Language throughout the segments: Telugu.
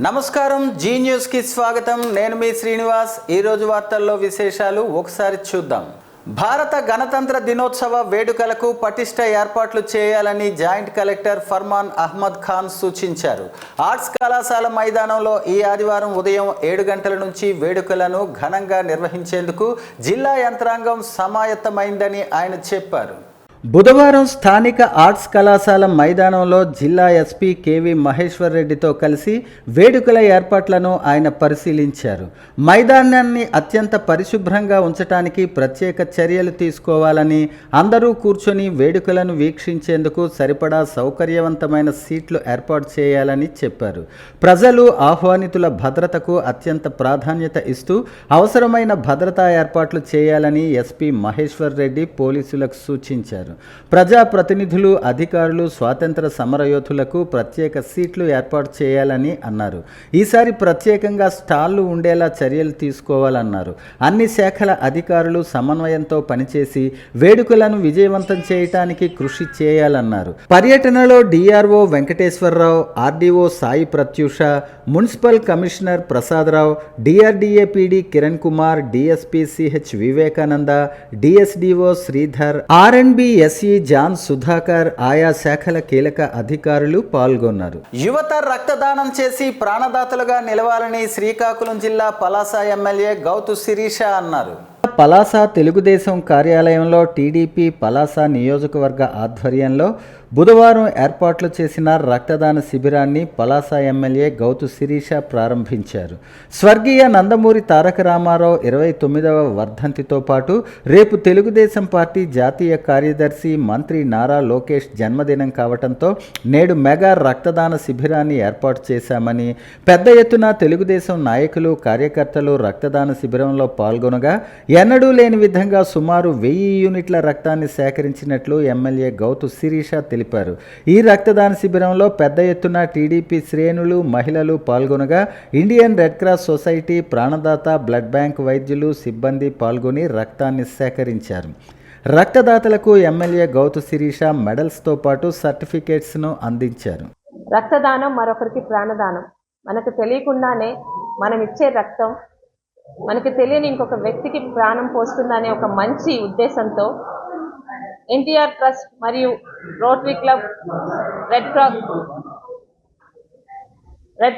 నమస్కారం, జీ న్యూస్ కి స్వాగతం. నేను మీ శ్రీనివాస్. ఈ రోజు వార్తల్లో విశేషాలు ఒకసారి చూద్దాం. భారత గణతంత్ర దినోత్సవ వేడుకలకు పటిష్ట ఏర్పాట్లు చేయాలని జాయింట్ కలెక్టర్ ఫర్మాన్ అహ్మద్ ఖాన్ సూచించారు. ఆర్ట్స్ కళాశాల మైదానంలో ఈ ఆదివారం ఉదయం 7 గంటల నుంచి వేడుకలను ఘనంగా నిర్వహించేందుకు జిల్లా యంత్రాంగం సమాయత్తమైందని ఆయన చెప్పారు. బుధవారం స్థానిక ఆర్ట్స్ కళాశాల మైదానంలో జిల్లా ఎస్పీ కేవి మహేశ్వర్ రెడ్డితో కలిసి వేడుకల ఏర్పాట్లను ఆయన పరిశీలించారు. మైదానాన్ని అత్యంత పరిశుభ్రంగా ఉంచడానికి ప్రత్యేక చర్యలు తీసుకోవాలని, అందరూ కూర్చొని వేడుకలను వీక్షించేందుకు సరిపడా సౌకర్యవంతమైన సీట్లు ఏర్పాటు చేయాలని చెప్పారు. ప్రజలు, ఆహ్వానితుల భద్రతకు అత్యంత ప్రాధాన్యత ఇస్తూ అవసరమైన భద్రతా ఏర్పాట్లు చేయాలని ఎస్పీ మహేశ్వర్ రెడ్డి పోలీసులకు సూచించారు. ప్రజాప్రతినిధులు, అధికారులు, స్వాతంత్ర సమరయోధులకు ప్రత్యేక సీట్లు ఏర్పాటు చేయాలని అన్నారు. ఈసారి ప్రత్యేకంగా స్టాళ్లు ఉండేలా చర్యలు తీసుకోవాలన్నారు. అన్ని శాఖల అధికారులు సమన్వయంతో పనిచేసి వేడుకలను విజయవంతం చేయడానికి కృషి చేయాలన్నారు. పర్యటనలో DRO Venkateswararao, RDO Sai Pratyusha, municipal commissioner Prasadarao, DRDA PD Kiran Kumar, DSP CH Vivekananda, DSDO Sridhar, R and B SE John Sudhakar, ఆయా శాఖల కీలక అధికారులు పాల్గొన్నారు. యువత రక్తదానం చేసి ప్రాణదాతలుగా నిలవాలని శ్రీకాకుళం జిల్లా పలాస ఎమ్మెల్యే గౌతు శిరీష అన్నారు. పలాస తెలుగుదేశం కార్యాలయంలో టీడీపీ పలాస నియోజకవర్గ ఆధ్వర్యంలో బుధవారం ఏర్పాట్లు చేసిన రక్తదాన శిబిరాన్ని పలాస ఎమ్మెల్యే గౌతు శిరీష ప్రారంభించారు. స్వర్గీయ నందమూరి తారక రామారావు 29వ వర్ధంతితో పాటు రేపు తెలుగుదేశం పార్టీ జాతీయ కార్యదర్శి మంత్రి నారా లోకేష్ జన్మదినం కావడంతో నేడు మెగా రక్తదాన శిబిరాన్ని ఏర్పాటు చేశామని, పెద్ద ఎత్తున తెలుగుదేశం నాయకులు, కార్యకర్తలు రక్తదాన శిబిరంలో పాల్గొనగా ఎన్నడూ లేని విధంగా సుమారు 1000 యూనిట్ల రక్తాన్ని సేకరించినట్లు ఎమ్మెల్యే గౌతు శిరీష తెలిపారు. ఈ రక్తదాన శిబిరంలో పెద్ద ఎత్తున టీడీపీ శ్రేణులు, మహిళలు పాల్గొనగా ఇండియన్ రెడ్ క్రాస్ సొసైటీ, ప్రాణదాత బ్లడ్ బ్యాంక్ వైద్యులు, సిబ్బంది పాల్గొని రక్తాన్ని సేకరించారు. రక్తదాతలకు ఎమ్మెల్యే గౌతు శిరీష మెడల్స్తో పాటు సర్టిఫికేట్స్ను అందించారు. రక్తదానం మరొకరికి ప్రాణదానం. మనకు తెలియకుండానే మనం ఇచ్చే రక్తం మనకి తెలియని ఇంకొక వ్యక్తికి ప్రాణం పోస్తుందనే ఒక మంచి ఉద్దేశంతో ఎన్టీఆర్ ట్రస్ట్ మరియు రోటరీ క్లబ్, రెడ్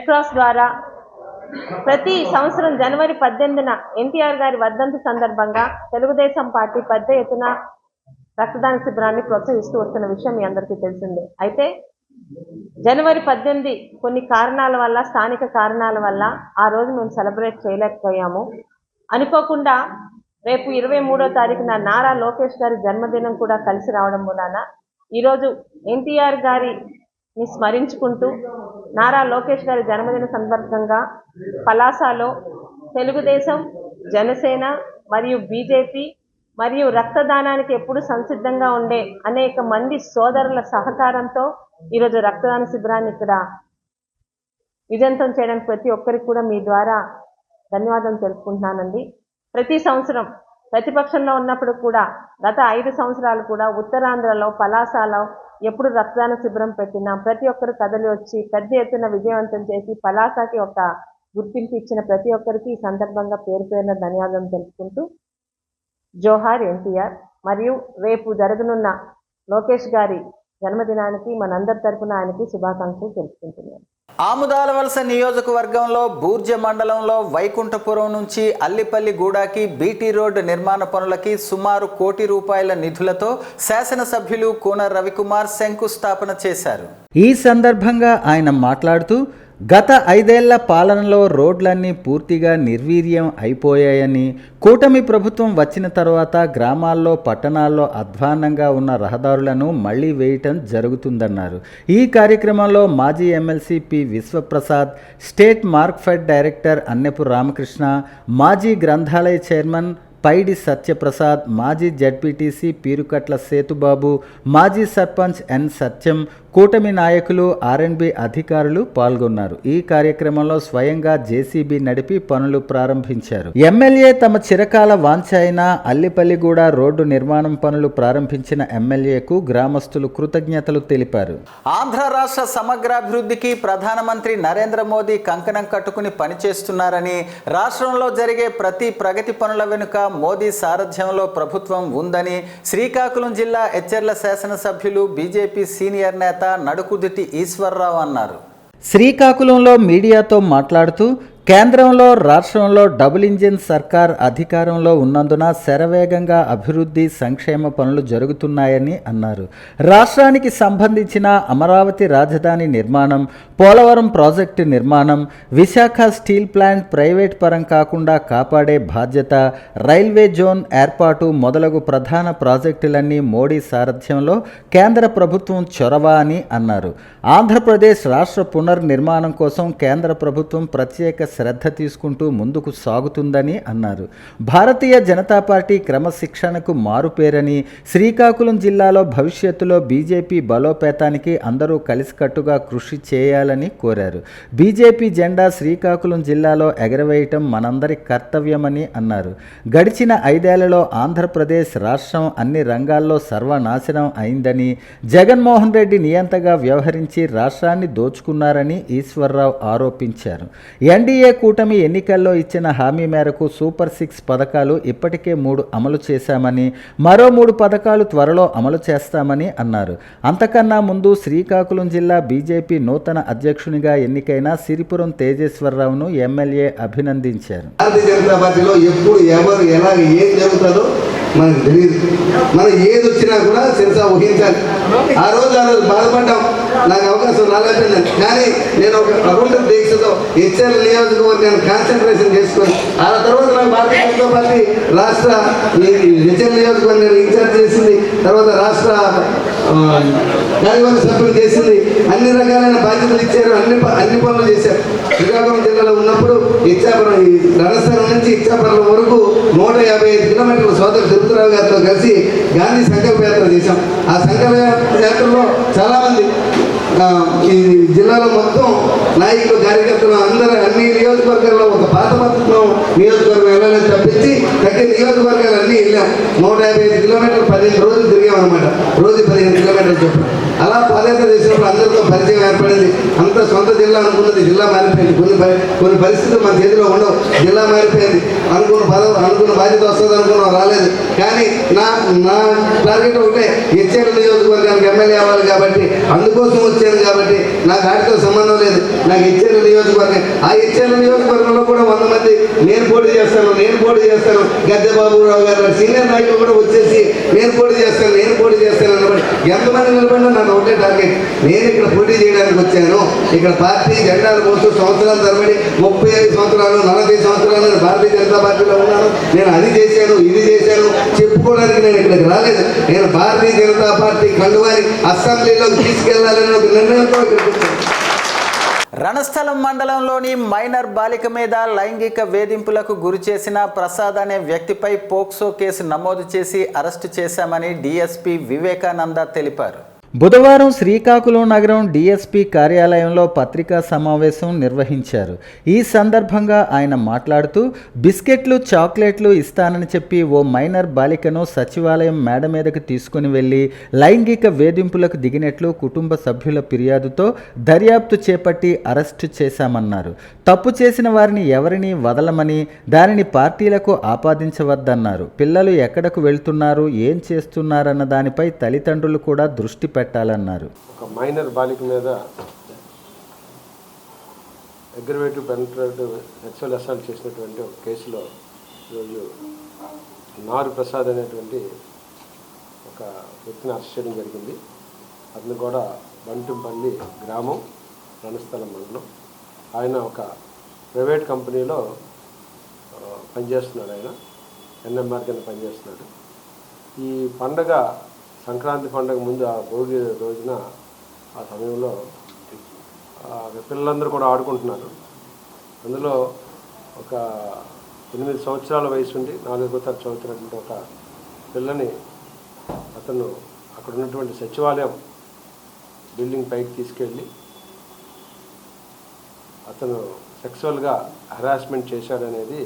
క్రాస్ ద్వారా ప్రతి సంవత్సరం జనవరి 18న ఎన్టీఆర్ గారి వర్ధంతి సందర్భంగా తెలుగుదేశం పార్టీ పెద్ద ఎత్తున రక్తదాన శిబిరాన్ని ప్రోత్సహిస్తూ వస్తున్న విషయం మీ అందరికీ తెలిసిందే. అయితే జనవరి 18 కొన్ని కారణాల వల్ల, స్థానిక కారణాల వల్ల ఆ రోజు మేము సెలబ్రేట్ చేయలేకపోయాము. అనుకోకుండా రేపు 23వ తారీఖున నారా లోకేష్ గారి జన్మదినం కూడా కలిసి రావడం మూలాన ఈరోజు ఎన్టీఆర్ గారిని స్మరించుకుంటూ నారా లోకేష్ గారి జన్మదిన సందర్భంగా పలాసలో తెలుగుదేశం, జనసేన మరియు బీజేపీ మరియు రక్తదానానికి ఎప్పుడు సంసిద్ధంగా ఉండే అనేక మంది సోదరుల సహకారంతో ఈరోజు రక్తదాన శిబిరాన్ని ఇక్కడ విజయంతం చేయడానికి ప్రతి ఒక్కరికి కూడా మీ ద్వారా ధన్యవాదాలు తెలుపుకుంటున్నానండి. ప్రతి సంవత్సరం ప్రతిపక్షంలో ఉన్నప్పుడు కూడా గత 5 సంవత్సరాలు కూడా ఉత్తరాంధ్రలో పలాసలో ఎప్పుడు రక్తదాన శిబిరం పెట్టినా ప్రతి ఒక్కరు కదలి వచ్చి పెద్ద ఎత్తున విజయవంతం చేసి పలాసకి ఒక గుర్తింపు ఇచ్చిన ప్రతి ఒక్కరికి ఈ సందర్భంగా పేరు పేరున ధన్యవాదాలు తెలుపుకుంటూ జోహార్ ఎన్టీఆర్. మరియు రేపు జరగనున్న లోకేష్ గారి జన్మదినానికి మనందరి తరపున ఆయనకి శుభాకాంక్షలు తెలుపుకుంటున్నాను. ఆముదాలవలస నియోజకవర్గంలో బూర్జ మండలంలో వైకుంఠపురం నుంచి అల్లిపల్లి గూడాకి బీటీ రోడ్డు నిర్మాణ పనులకి సుమారు ₹1 కోటి నిధులతో శాసనసభ్యులు కూన రవికుమార్ శంకుస్థాపన చేశారు. ఈ సందర్భంగా ఆయన మాట్లాడుతూ గత 5 ఏళ్ల పాలనలో రోడ్లన్నీ పూర్తిగా నిర్వీర్యం అయిపోయాయని, కూటమి ప్రభుత్వం వచ్చిన తర్వాత గ్రామాల్లో, పట్టణాల్లో అధ్వాన్నంగా ఉన్న రహదారులను మళ్లీ వేయటం జరుగుతుందన్నారు. ఈ కార్యక్రమంలో మాజీ MLC P Vishwaprasad, state Markfed director Annepu Ramakrishna, మాజీ గ్రంథాలయ చైర్మన్ పైడి సత్యప్రసాద్, మాజీ జడ్పీటీసీ పీరుకట్ల సేతుబాబు, మాజీ సర్పంచ్ ఎన్ సత్యం, కూటమి నాయకులు, ఆర్ఎండ్బి అధికారులు పాల్గొన్నారు. ఈ కార్యక్రమంలో స్వయంగా జేసీబీ నడిపి పనులు ప్రారంభించారు. ఎమ్మెల్యే తమ చిరకాల వాంఛ అయిన అల్లిపల్లిగూడ రోడ్డు నిర్మాణం పనులు ప్రారంభించిన ఎమ్మెల్యేకు గ్రామస్తులు కృతజ్ఞతలు తెలిపారు. ఆంధ్ర రాష్ట్ర సమగ్రాభివృద్ధికి ప్రధానమంత్రి నరేంద్ర మోదీ కంకణం కట్టుకుని పనిచేస్తున్నారని, రాష్ట్రంలో జరిగే ప్రతి ప్రగతి పనుల వెనుక మోదీ సారథ్యంలో ప్రభుత్వం ఉందని శ్రీకాకుళం జిల్లా ఎచ్చెర్ల శాసనసభ్యులు, బీజేపీ సీనియర్ నేత నడుకుదుటి ఈశ్వర్రావు అన్నారు. శ్రీకాకుళంలో మీడియాతో మాట్లాడుతూ కేంద్రంలో, రాష్ట్రంలో డబుల్ ఇంజిన్ సర్కార్ అధికారంలో ఉన్నందున శరవేగంగా అభివృద్ధి, సంక్షేమ పనులు జరుగుతున్నాయని అన్నారు. రాష్ట్రానికి సంబంధించిన అమరావతి రాజధాని నిర్మాణం, పోలవరం ప్రాజెక్టు నిర్మాణం, విశాఖ స్టీల్ ప్లాంట్ ప్రైవేట్ పరం కాకుండా కాపాడే బాధ్యత, రైల్వే జోన్ ఏర్పాటు మొదలగు ప్రధాన ప్రాజెక్టులన్నీ మోడీ సారథ్యంలో కేంద్ర ప్రభుత్వం చొరవ అని అన్నారు. ఆంధ్రప్రదేశ్ రాష్ట్ర పునర్నిర్మాణం కోసం కేంద్ర ప్రభుత్వం ప్రత్యేక శ్రద్ధ తీసుకుంటూ ముందుకు సాగుతుందని అన్నారు. భారతీయ జనతా పార్టీ క్రమశిక్షణకు మారుపేరని, శ్రీకాకుళం జిల్లాలో భవిష్యత్తులో బీజేపీ బలోపేతానికి అందరూ కలిసికట్టుగా కృషి చేయాలని కోరారు. బీజేపీ జెండా శ్రీకాకుళం జిల్లాలో ఎగరవేయటం మనందరి కర్తవ్యమని అన్నారు. గడిచిన 5 ఏళ్లలో ఆంధ్రప్రదేశ్ రాష్ట్రం అన్ని రంగాల్లో సర్వనాశనం అయిందని, జగన్మోహన్ రెడ్డి నియంతగా వ్యవహరించి రాష్ట్రాన్ని దోచుకున్నారని ఈశ్వర్రావు ఆరోపించారు. ఎన్డీఏ కూటమి ఎన్నికల్లో ఇచ్చిన హామీ మేరకు సూపర్ 6 పథకాలు ఇప్పటికే 3 అమలు చేశామని, మరో 3 పథకాలు త్వరలో అమలు చేస్తామని అన్నారు. అంతకన్నా ముందు శ్రీకాకుళం జిల్లా బీజేపీ నూతన అధ్యక్షునిగా ఎన్నికైన సిరిపురం తేజేశ్వరరావును ఎమ్మెల్యే అభినందించారు. భారతీయ జనతా పార్టీలో ఎప్పుడు ఎవరు ఎలా ఏం జరుగుతుందో మనకు తెలియదు. మనం ఏది వచ్చినా కూడా శిరసా ఊహించాలి. ఆ రోజు బాధపడ్డాం, నాకు అవకాశం రాలేకపోయిందని. కానీ నేను ఒక అకుంఠ దీక్షతో హెచ్ఎల్ నియోజకవర్గాన్ని కాన్సన్ట్రేషన్ చేసుకొని, ఆ తర్వాత నాకు భారతీయ జనతా పార్టీ రాష్ట్ర హెచ్ఎల్ నియోజకవర్గాన్ని ఇన్ఛార్జ్ చేసింది, తర్వాత రాష్ట్ర కార్యవర్గ సభ్యులు చేసింది. అన్ని రకాలైన బాధ్యతలు ఇచ్చారు, అన్ని పనులు చేశారు. శ్రీకాకుళం జిల్లాలో ఉన్నప్పుడు ఇచ్చాపురం, రణస్థలం నుంచి ఇచ్చాపురం వరకు 155 కిలోమీటర్ల సోదరు తిరుపతిరావు గారితో కలిసి గాంధీ సంకల్ప యాత్ర చేశాం. ఆ సంకల్ప యాత్రలో చాలామంది ఈ జిల్లాలో మొత్తం నాయకులు, కార్యకర్తలు అందరూ అన్ని నియోజకవర్గాల్లో ఒక పాత పథకం నియోజకవర్గం వెళ్ళాలని తప్పించి తగ్గిన నియోజకవర్గాలు అన్నీ వెళ్ళాం. 155 కిలోమీటర్లు 15 రోజులు తిరిగామన్నమాట. రోజు 15 కిలోమీటర్లు చెప్పాం. అలా పాదయాత్ర చేసినప్పుడు అందరితో పరిచయం ఏర్పడింది. అంత సొంత జిల్లా అనుకున్నది జిల్లా మారిపోయింది. కొన్ని పరిస్థితులు మన చేతిలో ఉండవు. జిల్లా మారిపోయింది. అనుకున్న బాధ్యత వస్తుంది అనుకున్నాం, రాలేదు. కానీ నా టార్గెట్ ఒకటే, హెచ్ఎల్ నియోజకవర్గానికి ఎమ్మెల్యే అవ్వాలి కాబట్టి, అందుకోసం వచ్చాను కాబట్టి నాకు వాటితో సంబంధం లేదు. నాకు హెచ్ఎల్ నియోజకవర్గం, ఆ హెచ్ఎల్ నియోజకవర్గంలో కూడా 100 మంది నేను పోటీ చేస్తాను గద్దె బాబురావు గారు సీనియర్ నాయకులు కూడా వచ్చేసి నేను పోటీ చేస్తాను అన్నమాట. ఎంతమంది నిలబడినా నాకు ఒకటే టార్గెట్, నేను ఇక్కడ పోటీ చేయడానికి వచ్చాను. ఇక్కడ పార్టీ జెండాలు మోస్తూ సంవత్సరాల తరబడి 35 సంవత్సరాలు 40 సంవత్సరాలు నేను భారతీయ జనతా పార్టీలో ఉన్నాను. నేను అది చేశాను, ఇది చేశాను చెప్పుకోవడానికి నేను ఇక్కడికి రాలేదు. నేను భారతీయ జనతా పార్టీ కండువాని అసెంబ్లీలోకి తీసుకెళ్లాలని ఒక నిర్ణయంతో ఇక్కడికి వచ్చాను. రణస్థలం మండలంలోని మైనర్ బాలిక మీద లైంగిక వేధింపులకు గురి చేసిన ప్రసాద్ అనే వ్యక్తిపై పోక్సో కేసు నమోదు చేసి అరెస్టు చేశామని డీఎస్పీ వివేకానంద తెలిపారు. బుధవారం శ్రీకాకుళం నగరం డీఎస్పీ కార్యాలయంలో పత్రికా సమావేశం నిర్వహించారు. ఈ సందర్భంగా ఆయన మాట్లాడుతూ, బిస్కెట్లు, చాక్లెట్లు ఇస్తానని చెప్పి ఓ మైనర్ బాలికను సచివాలయం మేడ మీదకు తీసుకుని వెళ్లి లైంగిక వేధింపులకు దిగినట్లు కుటుంబ సభ్యుల ఫిర్యాదుతో దర్యాప్తు చేపట్టి అరెస్టు చేశామన్నారు. తప్పు చేసిన వారిని ఎవరిని వదలమని, దానిని పార్టీలకు ఆపాదించవద్దన్నారు. పిల్లలు ఎక్కడకు వెళ్తున్నారు, ఏం చేస్తున్నారన్న దానిపై తల్లిదండ్రులు కూడా దృష్టి పెట్టాలన్నారు. ఒక మైనర్ బాలిక మీద అగ్రవేటివ్ పెనిట్రేటివ్ సెక్సువల్ అసాల్ట్ చేసినటువంటి ఒక కేసులో ఈరోజు నారు ప్రసాద్ అనేటువంటి ఒక వ్యక్తిని అరెస్ట్ చేయడం జరిగింది. అతను కూడా బంటుంపల్లి గ్రామం, రణస్థలం మండలం. ఆయన ఒక ప్రైవేట్ కంపెనీలో పనిచేస్తున్నాడు. ఆయన ఎన్ఎంఆర్ కింద పనిచేస్తున్నాడు. ఈ పండగ సంక్రాంతి పండుగ ముందు ఆ భోగి రోజున ఆ సమయంలో పిల్లలందరూ కూడా ఆడుకుంటున్నారు. అందులో ఒక 8 సంవత్సరాల వయసు ఉండి 4వ తరగతి చదువుతున్నటువంటి ఒక పిల్లని అతను అక్కడ ఉన్నటువంటి సచివాలయం బిల్డింగ్ పైకి తీసుకెళ్ళి అతను సెక్సువల్గా హెరాస్మెంట్ చేశాడనేది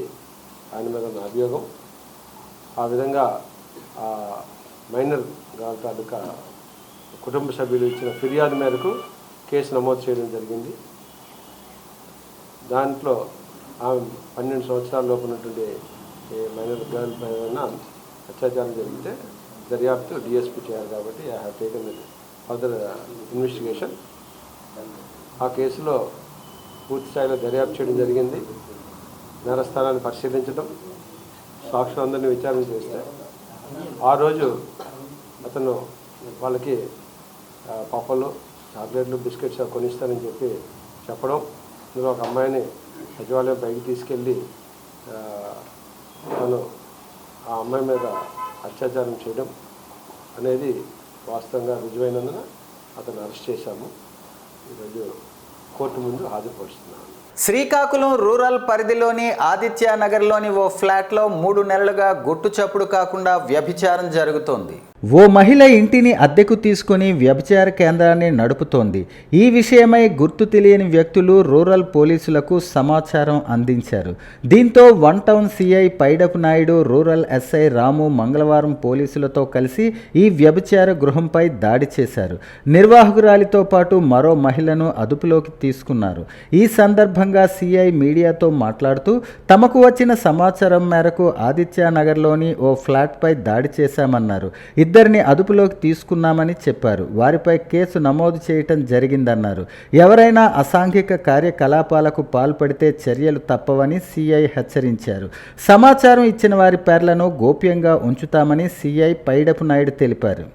ఆయన మీద ఉన్న అభియోగం. ఆ విధంగా మైనర్ తాలూకా కుటుంబ సభ్యులు ఇచ్చిన ఫిర్యాదు మేరకు కేసు నమోదు చేయడం జరిగింది. దాంట్లో ఆమె 12 సంవత్సరాల లోపు ఉన్నటువంటి మైనర్ గర్ల్ పైన అత్యాచారం జరిగితే దర్యాప్తు డిఎస్పీ చేయాలి కాబట్టి I have taken further investigation. ఆ కేసులో పూర్తి స్థాయిలో దర్యాప్తు చేయడం జరిగింది. నేరస్థానాన్ని పరిశీలించడం, సాక్షులందరినీ విచారణ చేస్తే ఆ రోజు అతను వాళ్ళకి పప్పలు, చాక్లెట్లు, బిస్కెట్స్ కొనిస్తానని చెప్పడం, ఇందులో ఒక అమ్మాయిని సచివాలయం పైకి తీసుకెళ్ళి తను ఆ అమ్మాయి మీద అత్యాచారం చేయడం అనేది వాస్తవంగా రుజువైనందున అతను అరెస్ట్ చేశాము. ఈరోజు కోర్టు ముందు హాజరుపరుస్తున్నాను. శ్రీకాకుళం రూరల్ పరిధిలోని ఆదిత్య నగర్లోని ఓ ఫ్లాట్లో 3 నెలలుగా గుట్టు చప్పుడు కాకుండా వ్యభిచారం జరుగుతోంది. ఓ మహిళ ఇంటిని అద్దెకు తీసుకుని వ్యభిచార కేంద్రాన్ని నడుపుతోంది. ఈ విషయమై గుర్తు తెలియని వ్యక్తులు రూరల్ పోలీసులకు సమాచారం అందించారు. దీంతో 1 town CI Paidapu Naidu, rural SI Ramu మంగళవారం పోలీసులతో కలిసి ఈ వ్యభిచార గృహంపై దాడి చేశారు. నిర్వాహకురాలితో పాటు మరో మహిళను అదుపులోకి తీసుకున్నారు. ఈ సందర్భంగా సిఐ మీడియాతో మాట్లాడుతూ తమకు వచ్చిన సమాచారం మేరకు ఆదిత్య నగర్లోని ఓ ఫ్లాట్పై దాడి చేశామన్నారు. ఇద్దరిని అదుపులోకి తీసుకున్నామని చెప్పారు. వారిపై కేసు నమోదు చేయటం జరిగిందన్నారు. ఎవరైనా అసాంఘిక కార్యకలాపాలకు పాల్పడితే చర్యలు తప్పవని సిఐ హెచ్చరించారు. సమాచారం ఇచ్చిన వారి పేర్లను గోప్యంగా ఉంచుతామని సిఐ పైడపు నాయుడు తెలిపారు.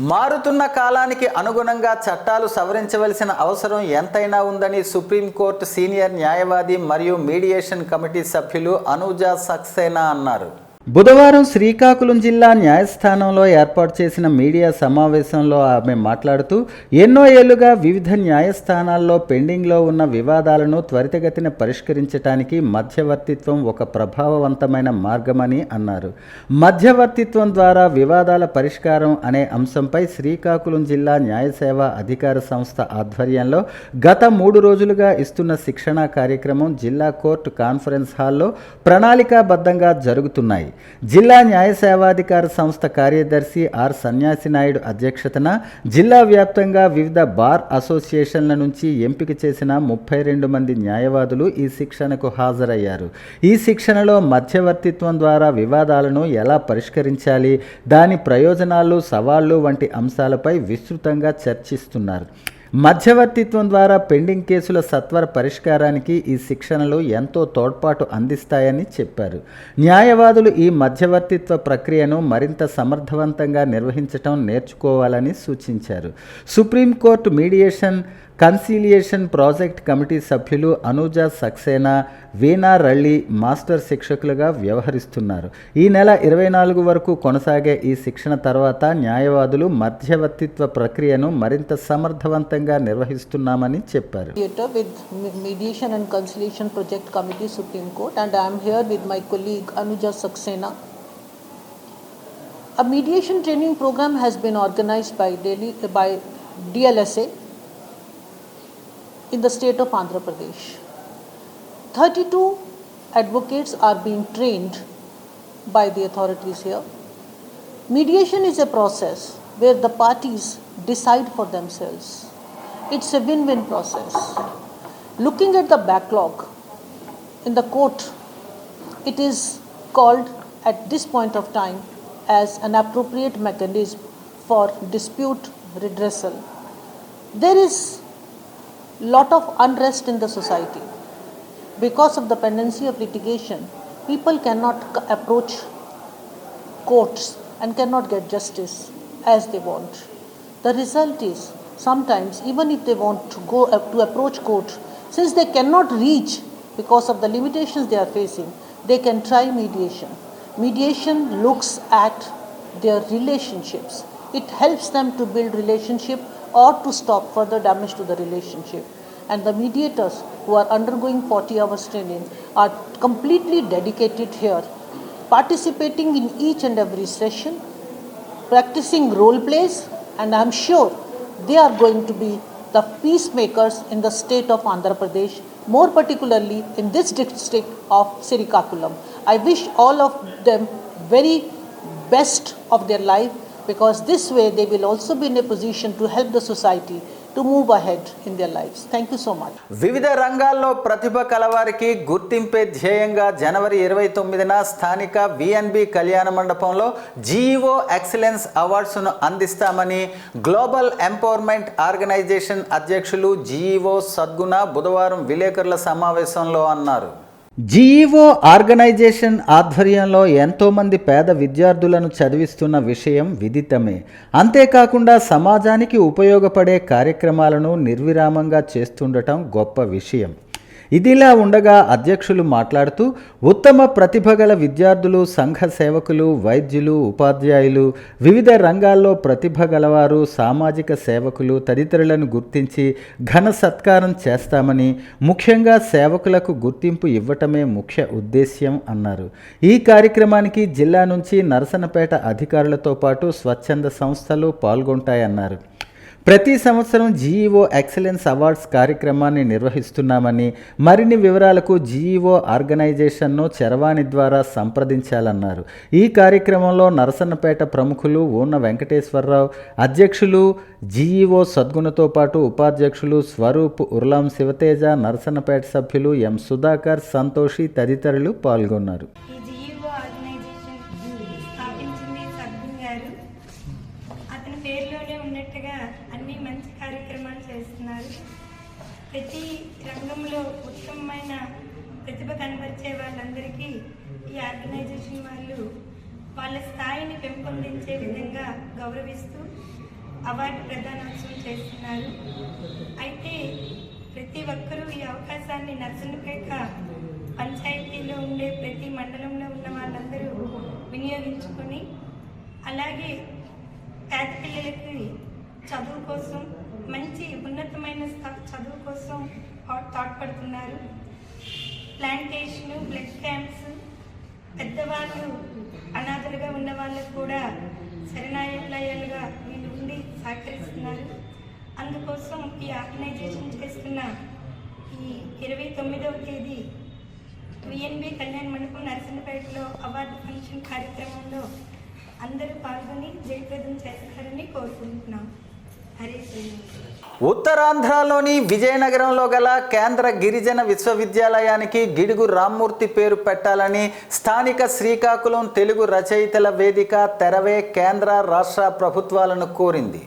మారుతున్న కాలానికి అనుగుణంగా చట్టాలు సవరించవలసిన అవసరం ఎంతైనా ఉందని సుప్రీంకోర్టు సీనియర్ న్యాయవాది మరియు మీడియేషన్ కమిటీ సభ్యులు అనూజా సక్సేనా అన్నారు. బుధవారం శ్రీకాకుళం జిల్లా న్యాయస్థానంలో ఏర్పాటు చేసిన మీడియా సమావేశంలో ఆమె మాట్లాడుతూ ఎన్నో ఏళ్లుగా వివిధ న్యాయస్థానాల్లో పెండింగ్లో ఉన్న వివాదాలను త్వరితగతిన పరిష్కరించడానికి మధ్యవర్తిత్వం ఒక ప్రభావవంతమైన మార్గమని అన్నారు. మధ్యవర్తిత్వం ద్వారా వివాదాల పరిష్కారం అనే అంశంపై శ్రీకాకుళం జిల్లా న్యాయసేవ అధికార సంస్థ ఆధ్వర్యంలో గత 3 రోజులుగా ఇస్తున్న శిక్షణా కార్యక్రమం జిల్లా కోర్టు కాన్ఫరెన్స్ హాల్లో ప్రణాళికాబద్ధంగా జరుగుతున్నాయి. జిల్లా న్యాయ సేవాధికార సంస్థ కార్యదర్శి ఆర్ సన్యాసి నాయుడు అధ్యక్షతన జిల్లా వ్యాప్తంగా వివిధ బార్ అసోసియేషన్ల నుంచి ఎంపిక చేసిన 32 మంది న్యాయవాదులు ఈ శిక్షణకు హాజరయ్యారు. ఈ శిక్షణలో మధ్యవర్తిత్వం ద్వారా వివాదాలను ఎలా పరిష్కరించాలి, దాని ప్రయోజనాలు, సవాళ్లు వంటి అంశాలపై విస్తృతంగా చర్చిస్తున్నారు. మధ్యవర్తిత్వం ద్వారా పెండింగ్ కేసుల సత్వర పరిష్కారానికి ఈ శిక్షణలు ఎంతో తోడ్పాటు అందిస్తాయని చెప్పారు. న్యాయవాదులు ఈ మధ్యవర్తిత్వ ప్రక్రియను మరింత సమర్థవంతంగా నిర్వహించడం నేర్చుకోవాలని సూచించారు. Supreme court mediation conciliation project committee సభ్యులు అనూజా సక్సేనా, వీణా రళ్ళి మాస్టర్ శిక్షకులుగా వ్యవహరిస్తున్నారు. ఈ నెల 24 వరకు కొనసాగే ఈ శిక్షణ తర్వాత న్యాయవాదులు మధ్యవర్తిత్వ ప్రక్రియను మరింత సమర్థవంతంగా నిర్వహిస్తున్నామని చెప్పారు. With Mediation and Conciliation Project Committee, Supreme Court, and I am here with my colleague Anuja Saxena. A mediation training program has been organized by DLSA in the state of Andhra Pradesh. 32 advocates are being trained by the authorities here. Mediation is a process where the parties decide for themselves. It's a win-win process. Looking at the backlog in the court, it is called at this point of time as an appropriate mechanism for dispute redressal. There is lot of unrest in the society. Because of the pendency of litigation, people cannot approach courts and cannot get justice as they want. The result is sometimes even if they want to go to approach court, since they cannot reach because of the limitations they are facing, they can try mediation. Mediation looks at their relationships. It helps them to build relationship or to stop further damage to the relationship. And the mediators who are undergoing 40 hours training are completely dedicated here, participating in each and every session, practicing role plays, and I am sure they are going to be the peacemakers in the state of Andhra Pradesh, more particularly in this district of Srikakulam. I wish all of them very best of their life, because this way they will also be in a position to help the society to move ahead in their lives. Thank you so much. వివిధ రంగాల్లో ప్రతిభ కలవారికి గుర్తింపే ధ్యేయంగా జనవరి 29న స్థానిక విఎన్బి కళ్యాణ మండపంలో జీఈఓ ఎక్సలెన్స్ అవార్డ్స్ను అందిస్తామని గ్లోబల్ ఎంపవర్మెంట్ ఆర్గనైజేషన్ అధ్యక్షులు జీఈఓ సద్గుణ బుధవారం విలేకరుల సమావేశంలో అన్నారు. జీఈఓ ఆర్గనైజేషన్ ఆధ్వర్యంలో ఎంతోమంది పేద విద్యార్థులను చదివిస్తున్న విషయం విదితమే. అంతేకాకుండా సమాజానికి ఉపయోగపడే కార్యక్రమాలను నిర్విరామంగా చేస్తుండటం గొప్ప విషయం. ఇదిలా ఉండగా అధ్యక్షులు మాట్లాడుతూ ఉత్తమ ప్రతిభ గల విద్యార్థులు, సంఘ సేవకులు, వైద్యులు, ఉపాధ్యాయులు, వివిధ రంగాల్లో ప్రతిభ గలవారు, సామాజిక సేవకులు తదితరులను గుర్తించి ఘన సత్కారం చేస్తామని, ముఖ్యంగా సేవకులకు గుర్తింపు ఇవ్వటమే ముఖ్య ఉద్దేశ్యం అన్నారు. ఈ కార్యక్రమానికి జిల్లా నుంచి నరసన్నపేట అధికారులతో పాటు స్వచ్ఛంద సంస్థలు పాల్గొంటాయన్నారు. ప్రతి సంవత్సరం జీఈఓ ఎక్సలెన్స్ అవార్డ్స్ కార్యక్రమాన్ని నిర్వహిస్తున్నామని, మరిన్ని వివరాలకు జీఈఓ ఆర్గనైజేషన్ను చరవాణి ద్వారా సంప్రదించాలన్నారు. ఈ కార్యక్రమంలో నరసన్నపేట ప్రముఖులు ఊన్న వెంకటేశ్వరరావు, అధ్యక్షులు జీఈఓ సద్గుణతో పాటు ఉపాధ్యక్షులు స్వరూప్, ఉర్లాం శివతేజ, నరసన్నపేట సభ్యులు ఎం సుధాకర్, సంతోషి తదితరులు పాల్గొన్నారు. ప్రతి రంగంలో ఉత్తమమైన ప్రతిభ కనబరిచే వాళ్ళందరికీ ఈ ఆర్గనైజేషన్ వాళ్ళు వాళ్ళ స్థాయిని పెంపొందించే విధంగా గౌరవిస్తూ అవార్డు ప్రదానోత్సవం చేస్తున్నారు. అయితే ప్రతి ఒక్కరూ ఈ అవకాశాన్ని నర్సన్నపేట పంచాయతీలో ఉండే ప్రతి మండలంలో ఉన్న వాళ్ళందరూ వినియోగించుకొని, అలాగే పేద పిల్లలకి చదువు కోసం, మంచి ఉన్నతమైన చదువు కోసం తోడ్పడుతున్నారు. ప్లాంటేషను, బ్లడ్ క్యాంప్స్, పెద్దవాళ్ళు అనాథలుగా ఉన్న వాళ్ళకు కూడా శరణాలయాలుగా వీళ్ళు ఉండి సహకరిస్తున్నారు. అందుకోసం ఈ ఆర్గనైజేషన్ చేస్తున్న ఈ 29వ తేదీ విఎన్బి కళ్యాణ మండపం నరసన్నపేటలో అవార్డు ఫంక్షన్ కార్యక్రమంలో అందరూ పాల్గొని జయప్రదం చేస్తారని కోరుకుంటున్నాం. ఉత్తరాంధ్రలోని విజయనగరంలో గల కేంద్ర గిరిజన విశ్వవిద్యాలయానికి గిడుగు రామ్మూర్తి పేరు పెట్టాలని స్థానిక శ్రీకాకుళం తెలుగు రచయితల వేదిక తెరవే కేంద్ర రాష్ట్ర ప్రభుత్వాలను కోరింది.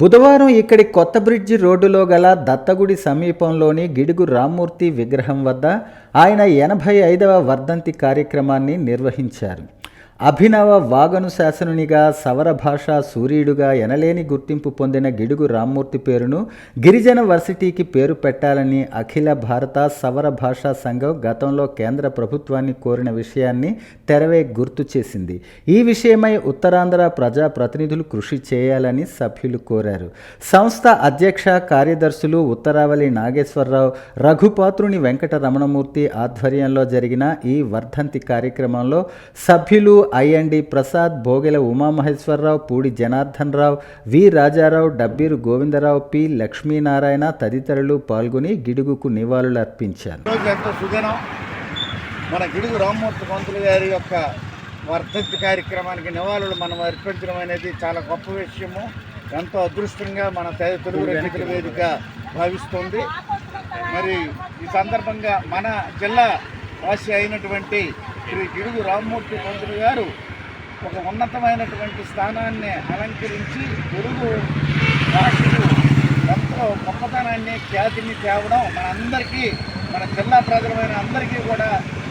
బుధవారం ఇక్కడి కొత్త బ్రిడ్జి రోడ్డులో గల దత్తగుడి సమీపంలోని గిడుగు రామ్మూర్తి విగ్రహం వద్ద ఆయన 85వ వర్ధంతి కార్యక్రమాన్ని నిర్వహించారు. అభినవ వాగను శాసనునిగా, సవర భాషా సూర్యుడుగా ఎనలేని గుర్తింపు పొందిన గిడుగు రామ్మూర్తి పేరును గిరిజన వర్సిటీకి పేరు పెట్టాలని అఖిల భారత సవర భాషా సంఘం గతంలో కేంద్ర ప్రభుత్వాన్ని కోరిన విషయాన్ని తెరవే గుర్తు చేసింది. ఈ విషయమై ఉత్తరాంధ్ర ప్రజా ప్రతినిధులు కృషి చేయాలని సభ్యులు కోరారు. సంస్థ అధ్యక్ష కార్యదర్శులు ఉత్తరావళి నాగేశ్వరరావు, రఘుపాత్రుని వెంకట రమణమూర్తి ఆధ్వర్యంలో జరిగిన ఈ వర్ధంతి కార్యక్రమంలో సభ్యులు ఐఎన్డి ప్రసాద్, భోగెల ఉమామహేశ్వరరావు, పూడి జనార్దన్ రావు, వి రాజారావు, డబ్బీరు గోవిందరావు, పి లక్ష్మీనారాయణ తదితరులు పాల్గొని గిడుగుకు నివాళులు అర్పించారు. మన గిడుగు రామ్మూర్తి పంతులు గారి యొక్క వర్ధంతి కార్యక్రమానికి నివాళులు మనం అర్పించడం అనేది చాలా గొప్ప విషయము. ఎంతో అదృష్టంగా మన తెలుగు రచయితల వేదిక భావిస్తుంది. మరి ఈ సందర్భంగా మన జిల్లా వాసి అయినటువంటి శ్రీ గిడుగు రామ్మూర్తి పంతులు గారు ఒక ఉన్నతమైనటువంటి స్థానాన్ని అలంకరించి తెలుగు భాషకు ఎంతో గొప్పతనాన్ని, ఖ్యాతిని తేవడం మనందరికీ, మన జిల్లా ప్రజలమైన అందరికీ కూడా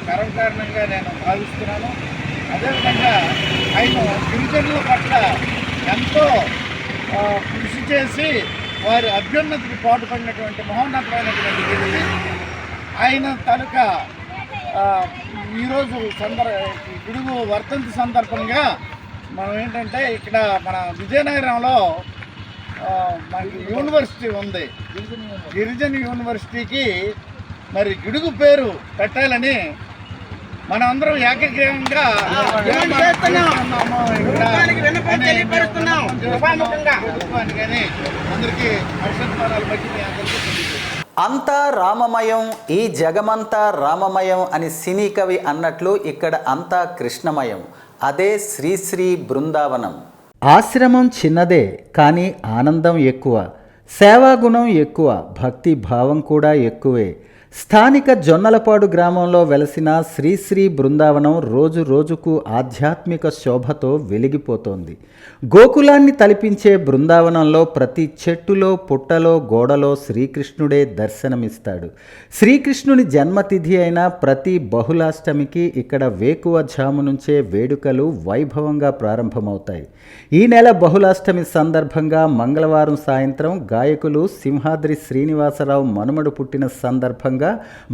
గర్వకారణంగా నేను భావిస్తున్నాను. అదేవిధంగా ఆయన గిరిజనుల పట్ల ఎంతో కృషి చేసి వారి అభ్యున్నతికి పాటుపడినటువంటి మహోన్నతమైనటువంటి వ్యక్తి. ఆయన తాలూకా ఈరోజు గిడుగు వర్ధంతి సందర్భంగా మనం ఏంటంటే ఇక్కడ మన విజయనగరంలో మనకి యూనివర్సిటీ ఉంది. గిరిజన యూనివర్సిటీకి మరి గిడుగు పేరు పెట్టాలని మనం అందరం ఏకగ్రీవంగా అందరికీ అక్షంతరాలు బట్టి మీ అందరికీ అంతా రామమయం, ఈ జగమంతా రామమయం అని సినీ కవి అన్నట్లు ఇక్కడ అంతా కృష్ణమయం. అదే శ్రీశ్రీ బృందావనం. ఆశ్రమం చిన్నదే కానీ ఆనందం ఎక్కువ, సేవాగుణం ఎక్కువ, భక్తి భావం కూడా ఎక్కువే. స్థానిక జొన్నలపాడు గ్రామంలో వెలసిన శ్రీశ్రీ బృందావనం రోజు రోజుకు ఆధ్యాత్మిక శోభతో వెలిగిపోతోంది. గోకులాన్ని తలపించే బృందావనంలో ప్రతి చెట్టులో పుట్టలో గోడలో శ్రీకృష్ణుడే దర్శనమిస్తాడు. శ్రీకృష్ణుని జన్మతిథి అయిన ప్రతి బహుళాష్టమికి ఇక్కడ వేకువజాము నుంచే వేడుకలు వైభవంగా ప్రారంభమవుతాయి. ఈ నెల బహుళాష్టమి సందర్భంగా మంగళవారం సాయంత్రం గాయకులు సింహాద్రి శ్రీనివాసరావు మనుమడు పుట్టిన సందర్భంగా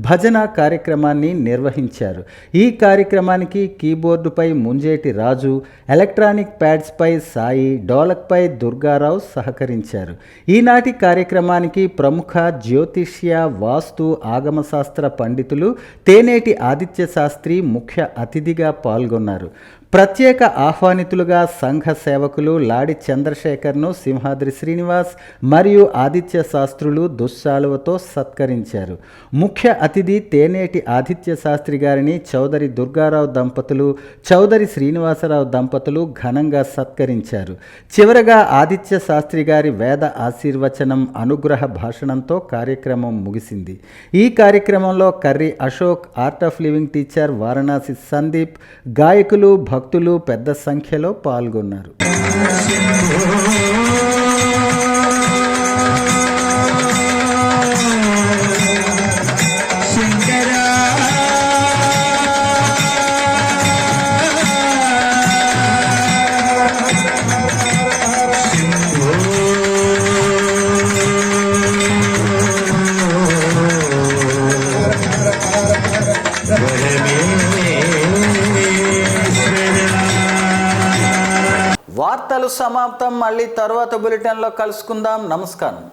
భజన కార్యక్రమాన్ని నిర్వహించారు. ఈ కార్యక్రమానికి కీబోర్డుపై ముంజేటి రాజు, ఎలక్ట్రానిక్ ప్యాడ్స్పై సాయి, డోలక్పై దుర్గారావు సహకరించారు. ఈనాటి కార్యక్రమానికి ప్రముఖ జ్యోతిష్య, వాస్తు, ఆగమశాస్త్ర పండితులు తేనేటి ఆదిత్య శాస్త్రి ముఖ్య అతిథిగా పాల్గొన్నారు. ప్రత్యేక ఆహ్వానితులుగా సంఘ సేవకులు లాడి చంద్రశేఖర్ను సింహాద్రి శ్రీనివాస్ మరియు ఆదిత్య శాస్త్రులు దుశ్శాలువతో సత్కరించారు. ముఖ్య అతిథి తేనేటి ఆదిత్య శాస్త్రి గారిని చౌదరి దుర్గారావు దంపతులు, చౌదరి శ్రీనివాసరావు దంపతులు ఘనంగా సత్కరించారు. చివరగా ఆదిత్య శాస్త్రి గారి వేద ఆశీర్వచనం, అనుగ్రహ భాషణంతో కార్యక్రమం ముగిసింది. ఈ కార్యక్రమంలో Karri Ashok, art of living teacher Varanasi Sandeep, గాయకులు, భక్తులు పెద్ద సంఖ్యలో పాల్గొన్నారు. వార్తలు సమాప్తం. మళ్ళీ తరువాత బులెటిన్లో కలుసుకుందాం. నమస్కారం.